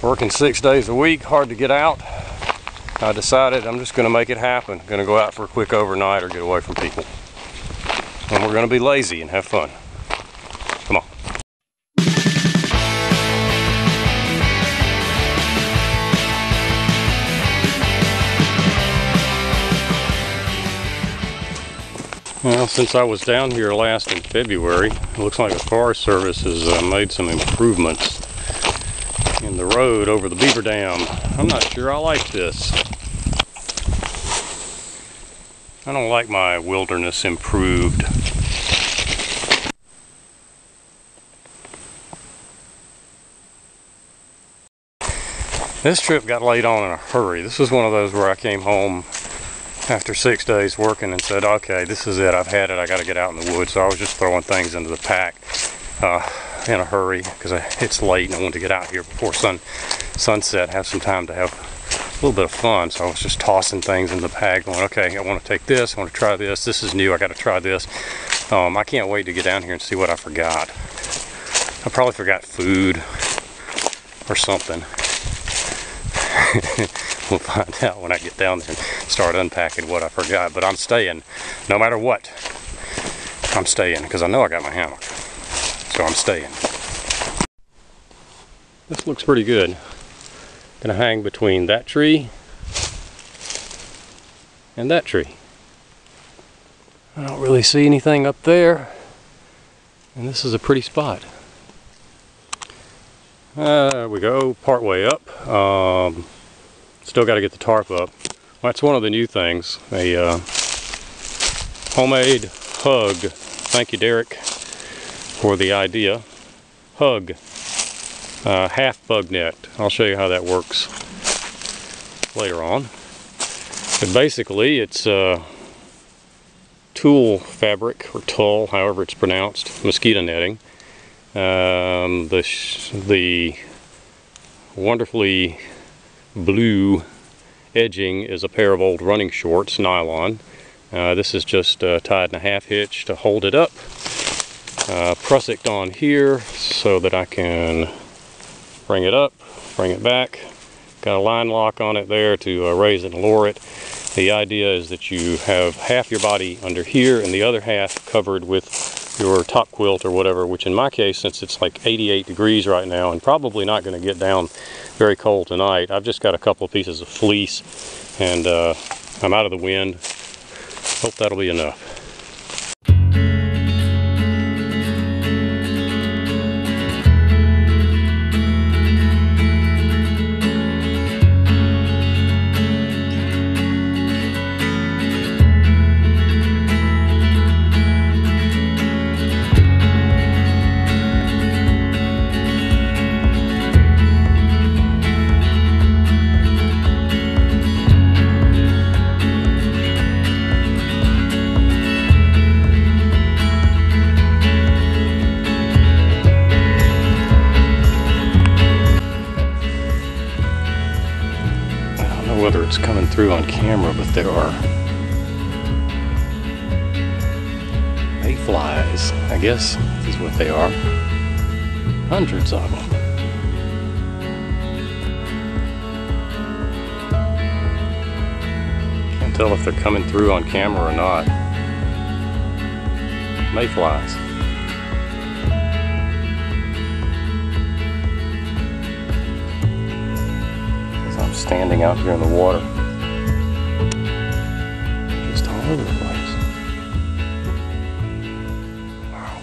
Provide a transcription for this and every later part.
Working 6 days a week, hard to get out. I decided I'm just going to make it happen. I'm going to go out for a quick overnight or get away from people. And we're going to be lazy and have fun. Come on. Well, since I was down here last in February, it looks like the Forest Service has made some improvements in the road over the beaver dam. I'm not sure I like this. I don't like my wilderness improved. This trip got laid on in a hurry. This was one of those where I came home after 6 days working and said, okay, this is it, I've had it, I got to get out in the woods. So I was just throwing things into the pack in a hurry because it's late and I wanted to get out here before sunset, have some time to have a little bit of fun. So I was just tossing things in the pack going, okay, I want to take this, I want to try this, this is new, I got to try this. I can't wait to get down here and see what I forgot. I probably forgot food or something. We'll find out when I get down there and start unpacking what I forgot. But I'm staying, no matter what. I'm staying because I know I got my hammock, so I'm staying. This looks pretty good. Gonna hang between that tree and that tree. I don't really see anything up there, and this is a pretty spot. There we go, part way up. Still got to get the tarp up. That's one of the new things. A homemade hug. Thank you, Derek, for the idea. Hug. Half bug net. I'll show you how that works later on. But basically, it's tulle fabric, or tulle, however it's pronounced, mosquito netting. The wonderfully blue edging is a pair of old running shorts, nylon. This is just tied in a half hitch to hold it up. Prusik on here so that I can bring it up, bring it back. Got a line lock on it there to raise it and lower it. The idea is that you have half your body under here and the other half covered with your top quilt or whatever, which in my case, since it's like 88 degrees right now and probably not going to get down very cold tonight, I've just got a couple of pieces of fleece and I'm out of the wind. Hope that'll be enough. Whether it's coming through on camera, but there are mayflies, I guess is what they are. Hundreds of them. Can't tell if they're coming through on camera or not. Mayflies. Standing out here in the water, just all over the place. Wow.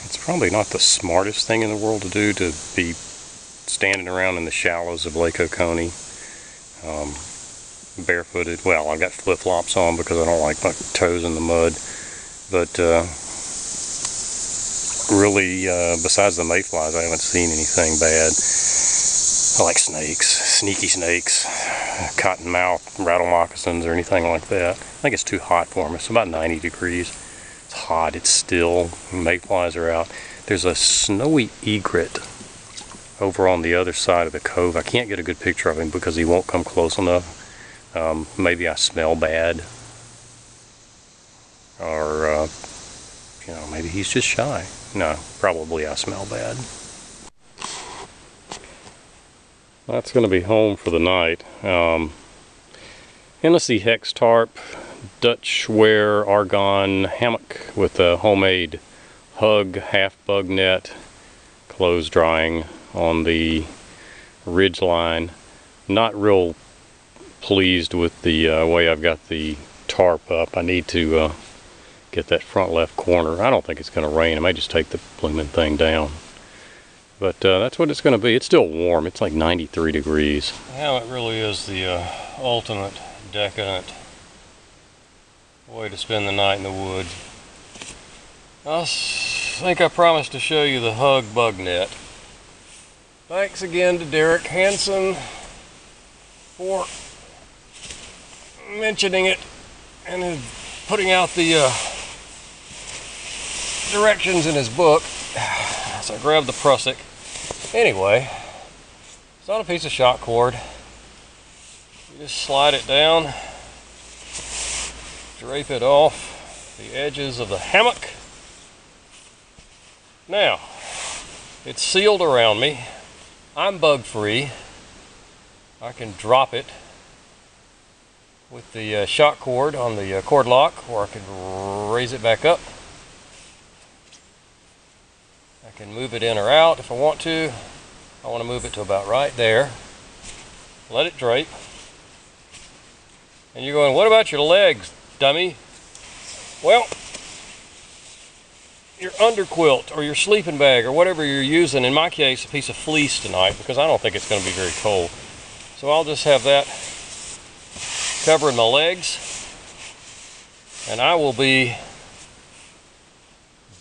It's probably not the smartest thing in the world to do, to be standing around in the shallows of Lake Oconee barefooted. Well, I've got flip-flops on because I don't like my toes in the mud, but really besides the mayflies I haven't seen anything bad. I like snakes, sneaky snakes, cottonmouth, rattle moccasins, or anything like that. I think it's too hot for them. It's about 90 degrees. It's hot, it's still, mayflies are out. There's a snowy egret over on the other side of the cove. I can't get a good picture of him because he won't come close enough. Maybe I smell bad. Or, you know, maybe he's just shy. No, probably I smell bad. That's going to be home for the night. Hennessy hex tarp, Dutch wear argon hammock with a homemade hug half bug net, clothes drying on the ridge line. Not real pleased with the way I've got the tarp up. I need to get that front left corner. I don't think it's going to rain. I may just take the blooming thing down. But that's what it's going to be. It's still warm. It's like 93 degrees. Now it really is the ultimate decadent way to spend the night in the woods. I think I promised to show you the hug bug net. Thanks again to Derek Hansen for mentioning it and putting out the directions in his book. So I grabbed the prusik. Anyway, it's on a piece of shot cord. You just slide it down, drape it off the edges of the hammock. Now, it's sealed around me. I'm bug free. I can drop it with the shot cord on the cord lock, or I can raise it back up. I can move it in or out if I want to. I want to move it to about right there. Let it drape. And you're going, what about your legs, dummy? Well, your underquilt or your sleeping bag or whatever you're using, in my case a piece of fleece tonight because I don't think it's going to be very cold. So I'll just have that covering my legs, and I will be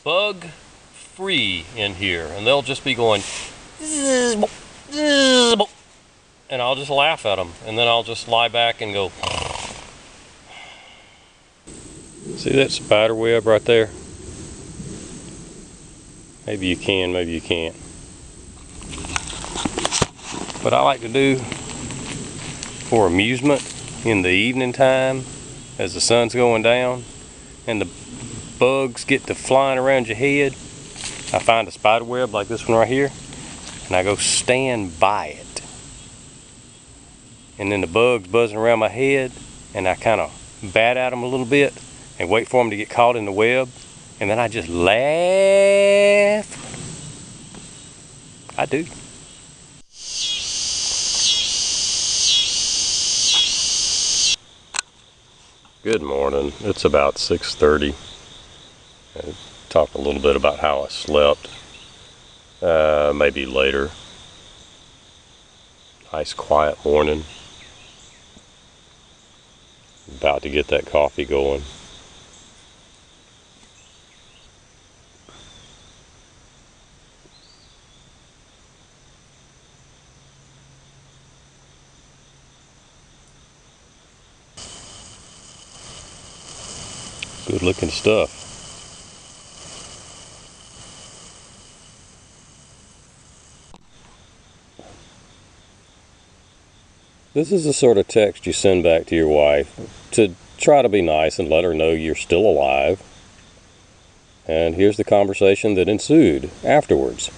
bug free in here, and they'll just be going and I'll just laugh at them, and then I'll just lie back and go. See that spider web right there? Maybe you can, maybe you can't. What I like to do for amusement in the evening time as the sun's going down and the bugs get to flying around your head, I find a spider web like this one right here and I go stand by it. And then the bug's buzzing around my head and I kind of bat at them a little bit and wait for them to get caught in the web, and then I just laugh. I do. Good morning. It's about 6:30. I talked a little bit about how I slept. Maybe later. Nice quiet morning. About to get that coffee going. Good looking stuff. This is the sort of text you send back to your wife to try to be nice and let her know you're still alive. And here's the conversation that ensued afterwards.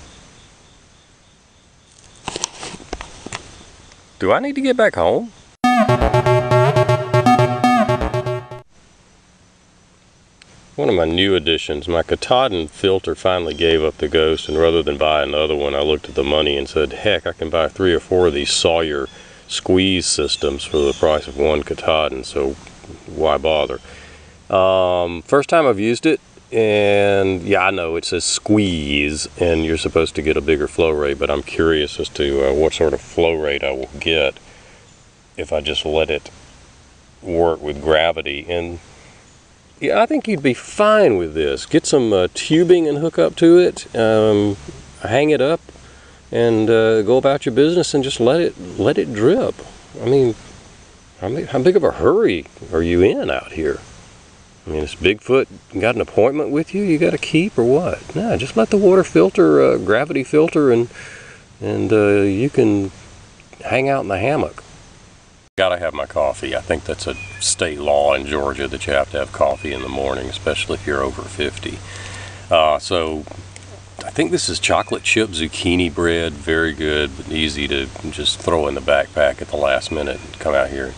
Do I need to get back home? One of my new additions, my Katahdin filter finally gave up the ghost, and rather than buy another one, I looked at the money and said, heck, I can buy 3 or 4 of these Sawyer squeeze systems for the price of one Katahdin, so why bother? First time I've used it, and yeah, I know it says squeeze, and you're supposed to get a bigger flow rate, but I'm curious as to what sort of flow rate I will get if I just let it work with gravity. And yeah, I think you'd be fine with this. Get some tubing and hook up to it, hang it up, and go about your business and just let it drip. I mean, how big of a hurry are you in out here? I mean, is Bigfoot got an appointment with you got to keep, or what? No, just let the water filter, gravity filter, and you can hang out in the hammock. Gotta have my coffee. I think that's a state law in Georgia that you have to have coffee in the morning, especially if you're over 50. So I think this is chocolate chip zucchini bread. Very good, but easy to just throw in the backpack at the last minute and come out here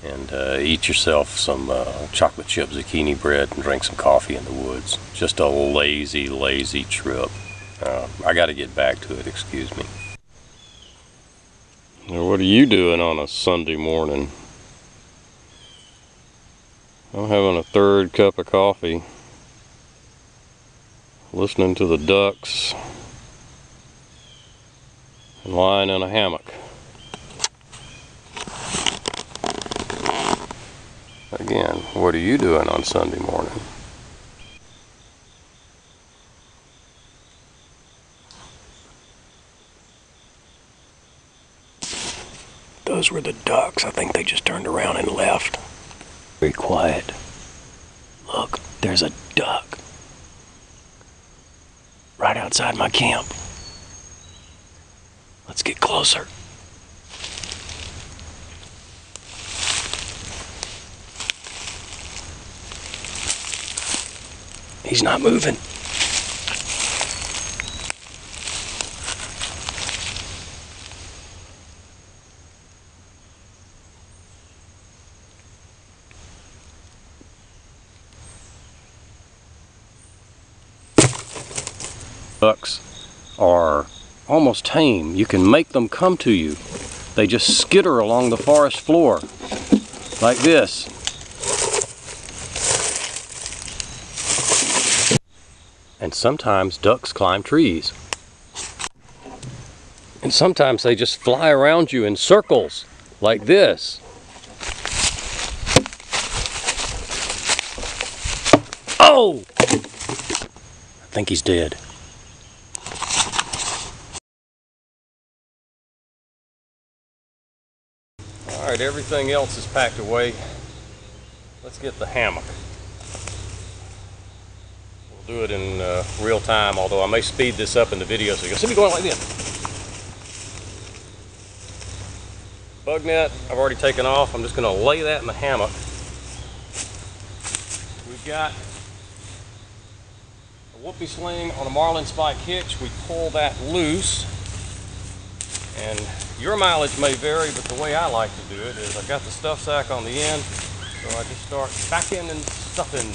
and eat yourself some chocolate chip zucchini bread and drink some coffee in the woods. Just a lazy, lazy trip. I got to get back to it, excuse me. Now, what are you doing on a Sunday morning? I'm having a third cup of coffee, listening to the ducks, and lying in a hammock. Again, what are you doing on Sunday morning? Those were the ducks. I think they just turned around and left. Very quiet. Look, there's a duck right outside my camp. Let's get closer. He's not moving. Ducks are almost tame. You can make them come to you. They just skitter along the forest floor like this. And sometimes ducks climb trees. And sometimes they just fly around you in circles like this. Oh! I think he's dead. Alright, everything else is packed away. Let's get the hammock. We'll do it in real time, although I may speed this up in the video so you'll see me going like this. Bug net, I've already taken off. I'm just going to lay that in the hammock. We've got a whoopee sling on a marlin spike hitch. We pull that loose, and your mileage may vary, but the way I like to do it is I've got the stuff sack on the end, so I just start backing and stuffing.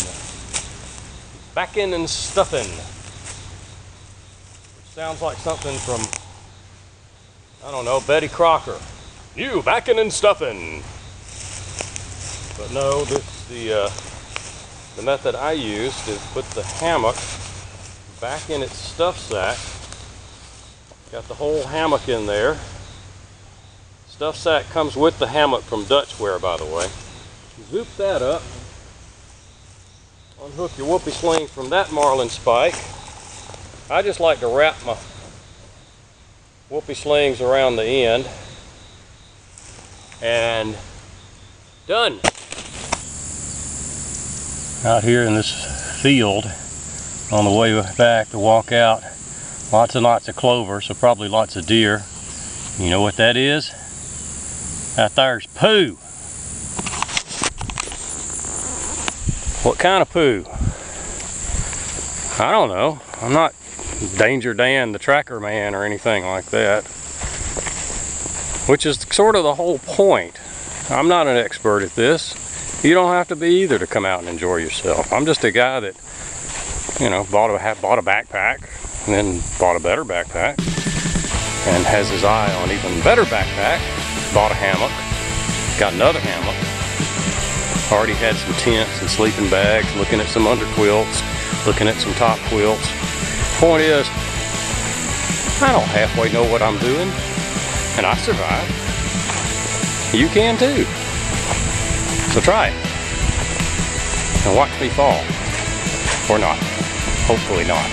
Backing and stuffing. Which sounds like something from, I don't know, Betty Crocker. You backing and stuffing. But no, the method I used is put the hammock back in its stuff sack. Got the whole hammock in there. Stuff sack comes with the hammock from Dutchware, by the way. Zoop that up. Unhook your whoopee sling from that marlin spike. I just like to wrap my whoopee slings around the end. And done. Out here in this field, on the way back to walk out, lots and lots of clover, so probably lots of deer. You know what that is? That there's poo. What kind of poo? I don't know. I'm not Danger Dan the Tracker Man or anything like that. Which is sort of the whole point. I'm not an expert at this. You don't have to be either to come out and enjoy yourself. I'm just a guy that, you know, bought a backpack, and then bought a better backpack, and has his eye on even better backpack. Bought a hammock, got another hammock, already had some tents and sleeping bags, looking at some under quilts, looking at some top quilts. Point is, I don't halfway know what I'm doing, and I survived. You can too. So try it, and watch me fall. Or not. Hopefully not.